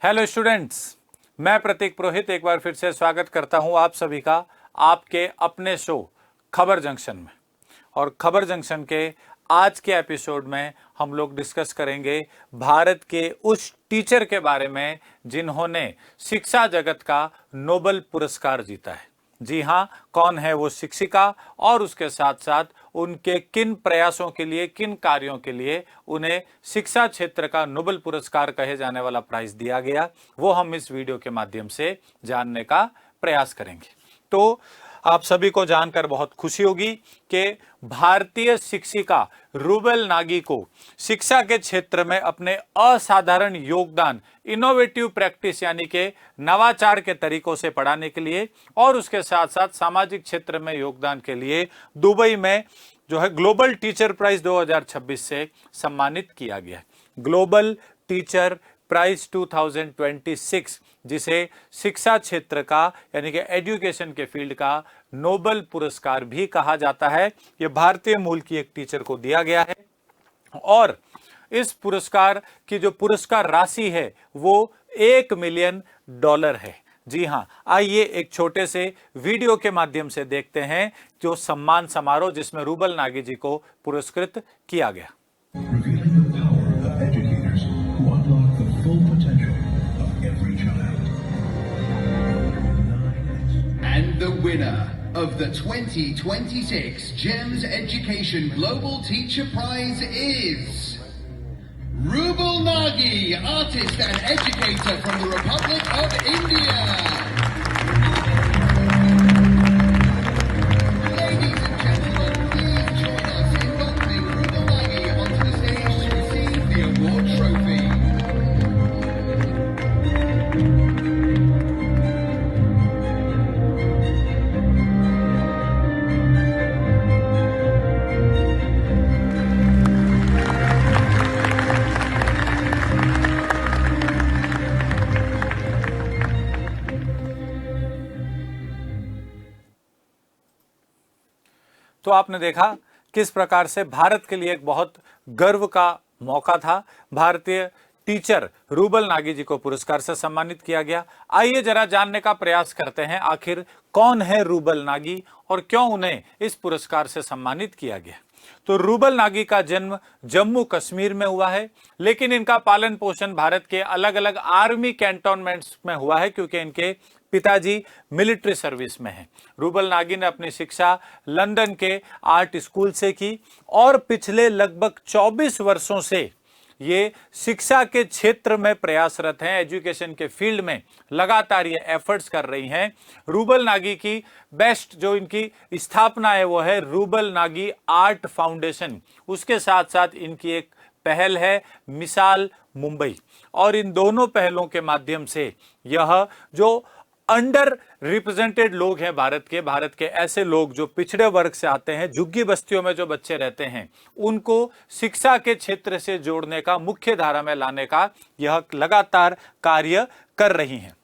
Hello students, मैं प्रतीक पुरोहित एक बार फिर से स्वागत करता हूं आप सभी का आपके अपने शो खबर जंक्शन में। और खबर जंक्शन के आज के एपिसोड में हम लोग डिस्कस करेंगे भारत के उस टीचर के बारे में जिन्होंने शिक्षा जगत का नोबेल पुरस्कार जीता है। जी हाँ, कौन है वो शिक्षिका और उसके साथ साथ उनके किन प्रयासों के लिए, किन कार्यों के लिए उन्हें शिक्षा क्षेत्र का नोबेल पुरस्कार कहे जाने वाला प्राइज दिया गया, वो हम इस वीडियो के माध्यम से जानने का प्रयास करेंगे। तो आप सभी को जानकर बहुत खुशी होगी कि भारतीय शिक्षिका रूबल नागी को शिक्षा के क्षेत्र में अपने असाधारण योगदान, इनोवेटिव प्रैक्टिस यानी कि नवाचार के तरीकों से पढ़ाने के लिए और उसके साथ साथ सामाजिक क्षेत्र में योगदान के लिए दुबई में जो है ग्लोबल टीचर प्राइज 2026 से सम्मानित किया गया। ग्लोबल टीचर प्राइज 2026, जिसे शिक्षा क्षेत्र का यानी कि एजुकेशन के फील्ड का नोबेल पुरस्कार भी कहा जाता है, यह भारतीय मूल की एक टीचर को दिया गया है। और इस पुरस्कार की जो पुरस्कार राशि है वो $1 मिलियन है। जी हां, आइए एक छोटे से वीडियो के माध्यम से देखते हैं जो सम्मान समारोह जिसमें रूबल नागी जी को पुरस्कृत किया गया। And the winner of the 2026 GEMS Education Global Teacher Prize is Rubal Nagi, artist and educator from the Republic of India. Ladies and gentlemen, please join us in welcoming Rubal Nagi onto the stage to receive the award trophy. तो आपने देखा किस प्रकार से भारत के लिए एक बहुत गर्व का मौका था। भारतीय टीचर रूबल नागी जी को पुरस्कार से सम्मानित किया गया। आइए जरा जानने का प्रयास करते हैं आखिर कौन है रूबल नागी और क्यों उन्हें इस पुरस्कार से सम्मानित किया गया। तो रूबल नागी का जन्म जम्मू कश्मीर में हुआ है, लेकिन इनका पालन पोषण भारत के अलग अलग आर्मी कैंटोनमेंट्स में हुआ है क्योंकि इनके पिताजी मिलिट्री सर्विस में हैं। रूबल नागी ने अपनी शिक्षा लंदन के आर्ट स्कूल से की और पिछले लगभग 24 वर्षों से ये शिक्षा के क्षेत्र में प्रयासरत हैं। एजुकेशन के फील्ड में लगातार ये एफर्ट्स कर रही हैं। रूबल नागी की बेस्ट जो इनकी स्थापना है वो है रूबल नागी आर्ट फाउंडेशन। उसके साथ साथ इनकी एक पहल है मिसाल मुंबई, और इन दोनों पहलों के माध्यम से यह जो अंडर रिप्रेजेंटेड लोग हैं भारत के ऐसे लोग जो पिछड़े वर्ग से आते हैं, झुग्गी बस्तियों में जो बच्चे रहते हैं, उनको शिक्षा के क्षेत्र से जोड़ने का, मुख्य धारा में लाने का यह लगातार कार्य कर रही हैं।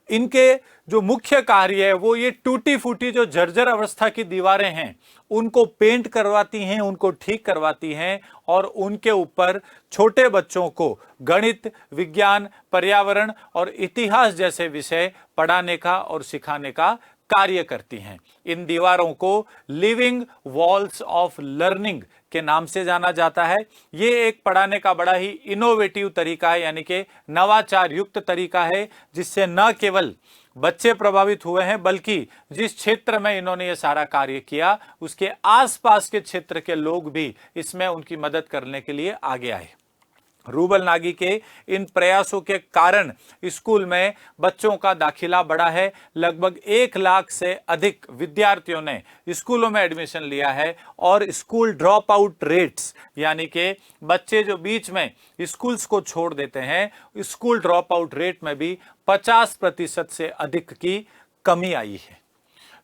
इनके जो मुख्य कार्य है वो ये टूटी फूटी जो जर्जर अवस्था की दीवारें हैं उनको पेंट करवाती हैं, उनको ठीक करवाती हैं और उनके ऊपर छोटे बच्चों को गणित, विज्ञान, पर्यावरण और इतिहास जैसे विषय पढ़ाने का और सिखाने का कार्य करती हैं। इन दीवारों को लिविंग वॉल्स ऑफ लर्निंग के नाम से जाना जाता है। ये एक पढ़ाने का बड़ा ही इनोवेटिव तरीका है, यानी कि नवाचार युक्त तरीका है, जिससे न केवल बच्चे प्रभावित हुए हैं बल्कि जिस क्षेत्र में इन्होंने ये सारा कार्य किया उसके आसपास के क्षेत्र के लोग भी इसमें उनकी मदद करने के लिए आगे आए। रूबल नागी के इन प्रयासों के कारण स्कूल में बच्चों का दाखिला बढ़ा है। लगभग 1 लाख से अधिक विद्यार्थियों ने स्कूलों में एडमिशन लिया है और स्कूल ड्रॉप आउट रेट्स यानी कि बच्चे जो बीच में स्कूल्स को छोड़ देते हैं, स्कूल ड्रॉप आउट रेट में भी 50% से अधिक की कमी आई है।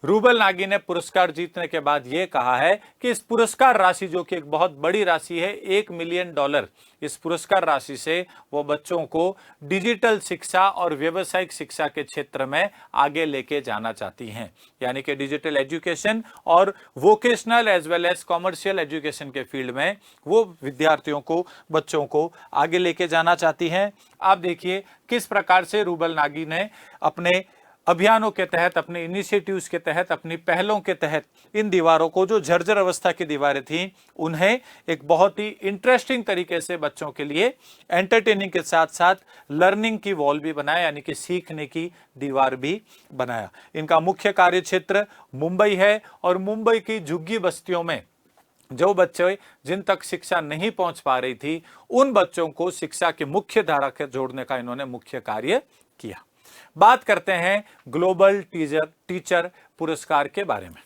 रूबल नागी ने पुरस्कार जीतने के बाद यह कहा है कि इस पुरस्कार राशि, जो कि एक बहुत बड़ी राशि है, $1 मिलियन, इस पुरस्कार राशि से वो बच्चों को डिजिटल शिक्षा और व्यावसायिक शिक्षा के क्षेत्र में आगे लेके जाना चाहती हैं। यानी कि डिजिटल एजुकेशन और vocational as well as commercial education के फील्ड में वो विद्यार्थियों को, बच्चों को आगे लेके जाना चाहती हैं। आप देखिए किस प्रकार से रूबल नागी ने अपने अभियानों के तहत, अपने इनिशिएटिव्स के तहत, अपनी पहलों के तहत इन दीवारों को, जो जर्जर अवस्था की दीवारें थी, उन्हें एक बहुत ही इंटरेस्टिंग तरीके से बच्चों के लिए एंटरटेनिंग के साथ साथ लर्निंग की वॉल भी बनाया, यानी कि सीखने की दीवार भी बनाया। इनका मुख्य कार्य क्षेत्र मुंबई है और मुंबई की झुग्गी बस्तियों में जो बच्चे जिन तक शिक्षा नहीं पहुंच पा रही थी, उन बच्चों को शिक्षा की मुख्य धारा के जोड़ने का इन्होंने मुख्य कार्य किया। बात करते हैं ग्लोबल टीचर पुरस्कार के बारे में।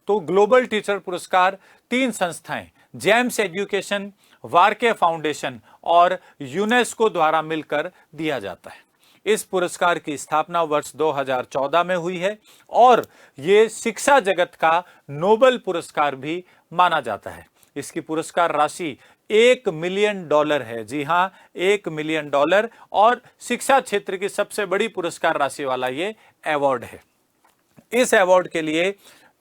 तो ग्लोबल टीचर पुरस्कार 3 संस्थाएं, जेम्स एजुकेशन, वार्के फाउंडेशन और यूनेस्को द्वारा मिलकर दिया जाता है। इस पुरस्कार की स्थापना वर्ष 2014 में हुई है और ये शिक्षा जगत का नोबेल पुरस्कार भी माना जाता है। इसकी पुरस्कार राशि $1 मिलियन है। जी हां, $1 मिलियन, और शिक्षा क्षेत्र की सबसे बड़ी पुरस्कार राशि वाला ये अवार्ड है। इस अवार्ड के लिए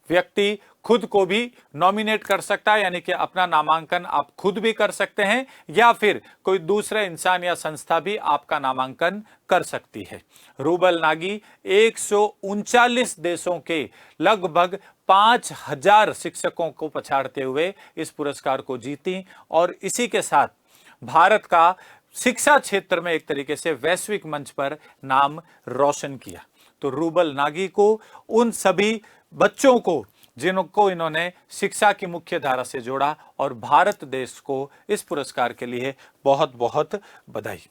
व्यक्ति खुद को भी नॉमिनेट कर सकता है, यानी कि अपना नामांकन आप खुद भी कर सकते हैं, या फिर कोई दूसरा इंसान या संस्था भी आपका नामांकन कर सकती है। रूबल नागी 139 देशों के लगभग 5000 शिक्षकों को पछाड़ते हुए इस पुरस्कार को जीती और इसी के साथ भारत का शिक्षा क्षेत्र में एक तरीके से वैश्विक मंच पर नाम रोशन किया। तो रूबल नागी को, उन सभी बच्चों को जिनको इन्होंने शिक्षा की मुख्य धारा से जोड़ा, और भारत देश को इस पुरस्कार के लिए बहुत बहुत बधाई।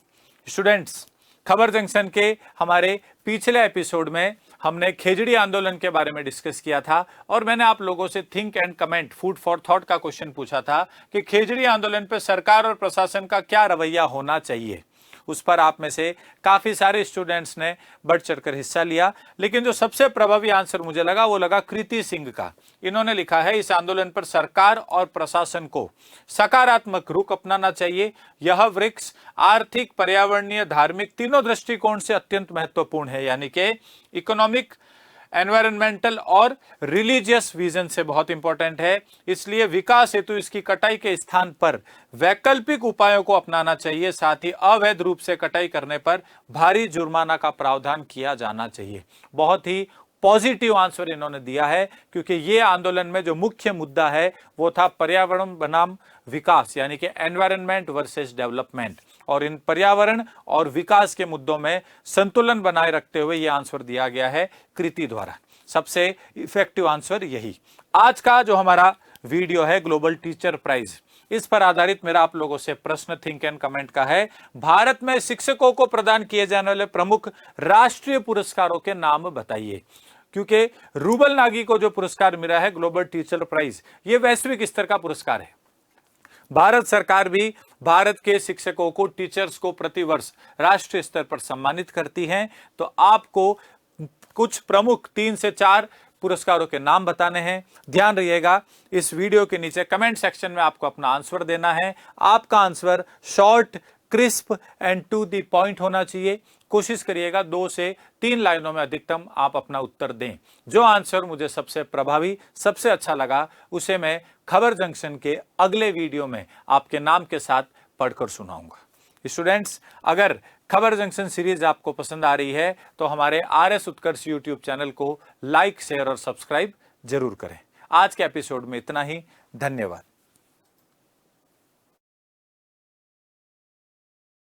स्टूडेंट्स, खबर जंक्शन के हमारे पिछले एपिसोड में हमने खेजड़ी आंदोलन के बारे में डिस्कस किया था और मैंने आप लोगों से think and comment, food for thought का क्वेश्चन पूछा था कि खेजड़ी आंदोलन पर सरकार और प्रशासन का क्या रवैया होना चाहिए। उस पर आप में से काफी सारे स्टूडेंट्स ने बढ़ चढ़कर हिस्सा लिया, लेकिन जो सबसे प्रभावी आंसर मुझे लगा वो लगा कृति सिंह का। इन्होंने लिखा है, इस आंदोलन पर सरकार और प्रशासन को सकारात्मक रुख अपनाना चाहिए। यह वृक्ष आर्थिक, पर्यावरणीय, धार्मिक तीनों दृष्टिकोण से अत्यंत महत्वपूर्ण है, यानी कि इकोनॉमिक, एनवायरमेंटल और रिलीजियस विजन से बहुत इंपॉर्टेंट है। इसलिए विकास हेतु इसकी कटाई के स्थान पर वैकल्पिक उपायों को अपनाना चाहिए। साथ ही अवैध रूप से कटाई करने पर भारी जुर्माना का प्रावधान किया जाना चाहिए। बहुत ही पॉजिटिव आंसर इन्होंने दिया है, क्योंकि ये आंदोलन में जो मुख्य मुद्दा है वो था पर्यावरण बनाम विकास, यानी कि एनवायरनमेंट वर्सेस डेवलपमेंट, और इन पर्यावरण और विकास के मुद्दों में संतुलन बनाए रखते हुए ये आंसर दिया गया है कृति द्वारा। सबसे इफेक्टिव आंसर यही। आज का जो हमारा वीडियो है ग्लोबल टीचर प्राइज, इस पर आधारित मेरा आप लोगों से प्रश्न थिंक एंड कमेंट का है, भारत में शिक्षकों को प्रदान किए जाने वाले प्रमुख राष्ट्रीय पुरस्कारों के नाम बताइए। क्योंकि रूबल नागी को जो पुरस्कार मिला है ग्लोबल टीचर प्राइज, ये वैश्विक स्तर का पुरस्कार है। भारत सरकार भी भारत के शिक्षकों को, टीचर्स को प्रतिवर्ष राष्ट्रीय स्तर पर सम्मानित करती है। तो आपको कुछ प्रमुख 3 से 4 पुरस्कारों के नाम बताने हैं। ध्यान रहिएगा, इस वीडियो के नीचे कमेंट सेक्शन में आपको अपना आंसर देना है। आपका answer short, crisp and to the point होना चाहिए। कोशिश करिएगा 2 से 3 लाइनों में अधिकतम आप अपना उत्तर दें। जो आंसर मुझे सबसे प्रभावी, सबसे अच्छा लगा, उसे मैं खबर जंक्शन के अगले वीडियो में आपके नाम के साथ पढ़कर सुनाऊंगा। स्टूडेंट्स, अगर खबर जंक्शन सीरीज आपको पसंद आ रही है तो हमारे RS उत्कर्ष यूट्यूब चैनल को लाइक, शेयर और सब्सक्राइब जरूर करें। आज के एपिसोड में इतना ही। धन्यवाद।